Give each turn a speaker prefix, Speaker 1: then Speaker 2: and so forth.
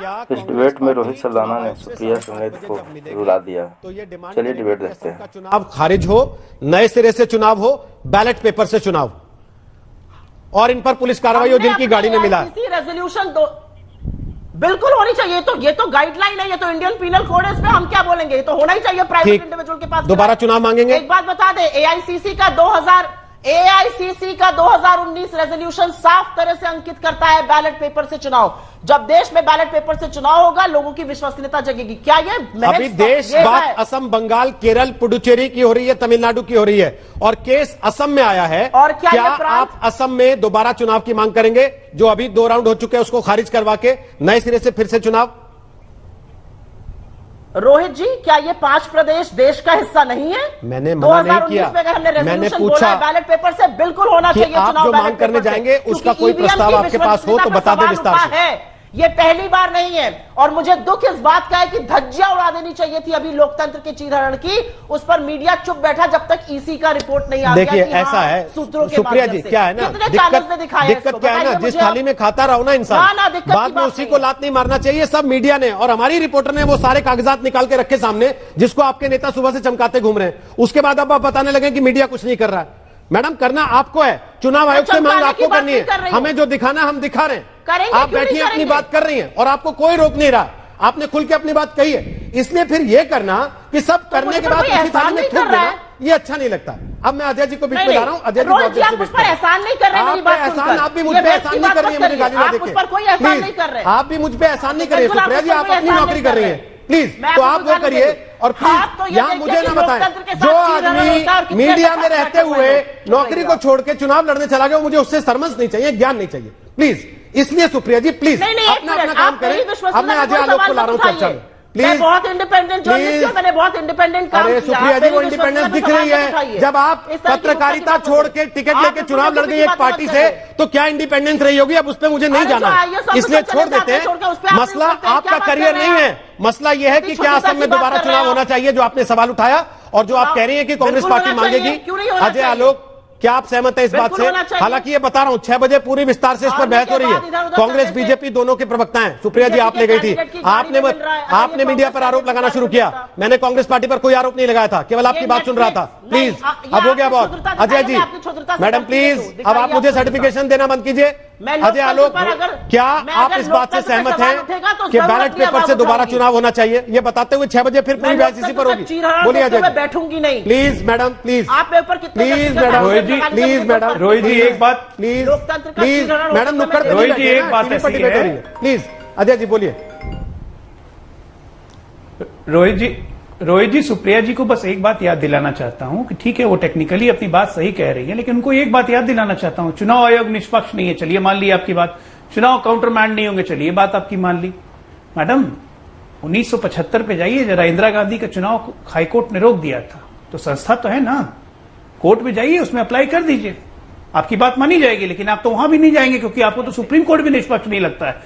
Speaker 1: इस डिबेट में रोहित सरदाना ने सुप्रिया समेत को रुला दिया। चलिए डिबेट देखते हैं।
Speaker 2: चुनाव खारिज हो, नए सिरे से चुनाव हो, बैलेट पेपर से चुनाव, और इन पर पुलिस कार्रवाई हो जिनकी गाड़ी में मिला
Speaker 3: रेजोल्यूशन तो बिल्कुल होनी चाहिए। ये तो गाइडलाइन है, ये तो इंडियन पीनल कोड है, इस पे हम क्या बोलेंगे, ये तो होना ही चाहिए प्राइवेट इंडिविजुअल के पास।
Speaker 2: दोबारा चुनाव मांगेंगे।
Speaker 3: एक बात बता दे, एआईसीसी का 2019 रेजोल्यूशन साफ तरह से अंकित करता है बैलेट पेपर से चुनाव। जब देश में बैलेट पेपर से चुनाव होगा, लोगों की विश्वसनीयता जगेगी। क्या ये
Speaker 2: अभी देश बात असम, बंगाल, केरल, पुडुचेरी की हो रही है, तमिलनाडु की हो रही है, और केस असम में आया है।
Speaker 3: और क्या
Speaker 2: आप असम में दोबारा चुनाव की मांग करेंगे? जो अभी 2 राउंड हो चुके हैं उसको खारिज करवा के नए सिरे से फिर से चुनाव?
Speaker 3: रोहित जी, क्या ये 5 प्रदेश देश का हिस्सा नहीं है?
Speaker 2: मैंने मना नहीं किया, मैंने पूछा
Speaker 3: बैलेट पेपर से बिल्कुल होना चाहिए
Speaker 2: आप
Speaker 3: चुनाव।
Speaker 2: जो मांग करने जाएंगे उसका कोई प्रस्ताव आपके पास हो तो बता दें विस्तार से।
Speaker 3: ये पहली बार नहीं है, और मुझे दुख इस बात का है कि धज्जियां उड़ा देनी चाहिए थी अभी लोकतंत्र के चीरहरण की। उस पर मीडिया चुप बैठा जब तक ईसी का रिपोर्ट नहीं आ गया।
Speaker 2: देखिए ऐसा है सुप्रिया जी, क्या है ना, दिक्कत क्या है ना, जिस थाली में खाता रहो ना इंसान, बाद में उसी को लात नहीं मारना चाहिए। सब मीडिया ने और हमारी रिपोर्टर ने वो सारे कागजात निकाल के रखे सामने, जिसको आपके नेता सुबह से चमकाते घूम रहे हैं। उसके बाद अब आप बताने लगे कि मीडिया कुछ नहीं कर रहा है। मैडम, करना आपको है, चुनाव आयोग से मांग आपको करनी है। हमें जो दिखाना हम दिखा रहे हैं, आप बैठिए अपनी बात कर रही हैं और आपको कोई रोक नहीं रहा। आपने खुल के अपनी बात कही है, इसलिए फिर ये करना कि सब करने के बाद उसी थाली में थूक देना, ये अच्छा नहीं लगता। अब मैं अजय जी को बीच में ला रहा हूं। अजय जी
Speaker 3: एहसान नहीं कर रहे,
Speaker 2: आप भी मुझ पर एहसान नहीं कर रही है, मुझे गाली ना देके प्लीज। आप भी मुझ पर एहसान नहीं करिए सुप्रिया जी, आप अपनी नौकरी कर रही है प्लीज, तो आप वो करिए। और प्लीज यहाँ मुझे ना बताएं, जो आदमी मीडिया में रहते हुए नौकरी को छोड़ के चुनाव लड़ने चला गया, मुझे उससे सरमस नहीं चाहिए, ज्ञान नहीं चाहिए प्लीज। इसलिए सुप्रिया जी प्लीज अपना काम करें। अब मैं अजय आलोक को ला रहा हूं चर्चा में, प्लीज।
Speaker 3: बहुत इंडिपेंडेंट जर्नलिस्ट हूं, मैंने बहुत इंडिपेंडेंट काम किया।
Speaker 2: सुप्रिया जी, वो इंडिपेंडेंस दिख रही है जब आप पत्रकारिता छोड़ के टिकट लेके चुनाव लड़ गई एक पार्टी से, तो क्या इंडिपेंडेंस रही होगी? अब उस पर मुझे नहीं जाना, इसलिए छोड़ देते हैं। मसला आपका करियर नहीं है, मसला यह है कि क्या असम में दोबारा चुनाव होना चाहिए, जो आपने सवाल उठाया, और जो आप कह रही है कि कांग्रेस पार्टी मांगेगी। अजय आलोक, क्या आप सहमत है इस बात से? हालांकि ये बता रहा हूं, 6 बजे पूरी विस्तार से इस पर बहस हो रही है। कांग्रेस बीजेपी दोनों के प्रवक्ता हैं। सुप्रिया जी, आप ले गई थी, आपने मीडिया पर आरोप लगाना शुरू किया। मैंने कांग्रेस पार्टी पर कोई आरोप नहीं लगाया था, केवल आपकी बात सुन रहा था। प्लीज, अब हो गया बहुत। अजय जी, मैडम प्लीज, अब आप मुझे सर्टिफिकेशन देना बंद कीजिए। अजय आलोक, क्या आप इस बात से सहमत हैं कि बैलेट पेपर से दोबारा चुनाव होना चाहिए? ये बताते हुए 6 बजे फिर पूरी बहस इसी पर होगी। बोलिए अजय जी।
Speaker 3: बैठूंगी नहीं
Speaker 2: प्लीज मैडम, प्लीज
Speaker 3: आप पेपर कितने,
Speaker 2: please madam, please madam,
Speaker 4: Rohit ji एक बात,
Speaker 2: प्लीज प्लीज मैडम, नुक्कड़ पे
Speaker 4: रोहित जी एक बात ऐसी है,
Speaker 2: प्लीज अजय जी बोलिए।
Speaker 4: रोहित जी, सुप्रिया जी को बस एक बात याद दिलाना चाहता हूं कि ठीक है, वो टेक्निकली अपनी बात सही कह रही है, लेकिन उनको एक बात याद दिलाना चाहता हूं, चुनाव आयोग निष्पक्ष नहीं है, चलिए मान ली आपकी बात। चुनाव काउंटरमैंड नहीं होंगे, चलिए बात आपकी मान ली। मैडम, 1975 पे जाइए जरा, इंदिरा गांधी का चुनाव हाईकोर्ट ने रोक दिया था, तो संस्था तो है ना, कोर्ट में जाइए, उसमें अप्लाई कर दीजिए, आपकी बात मानी जाएगी। लेकिन आप तो वहां भी नहीं जाएंगे, क्योंकि आपको तो सुप्रीम कोर्ट भी निष्पक्ष नहीं लगता है।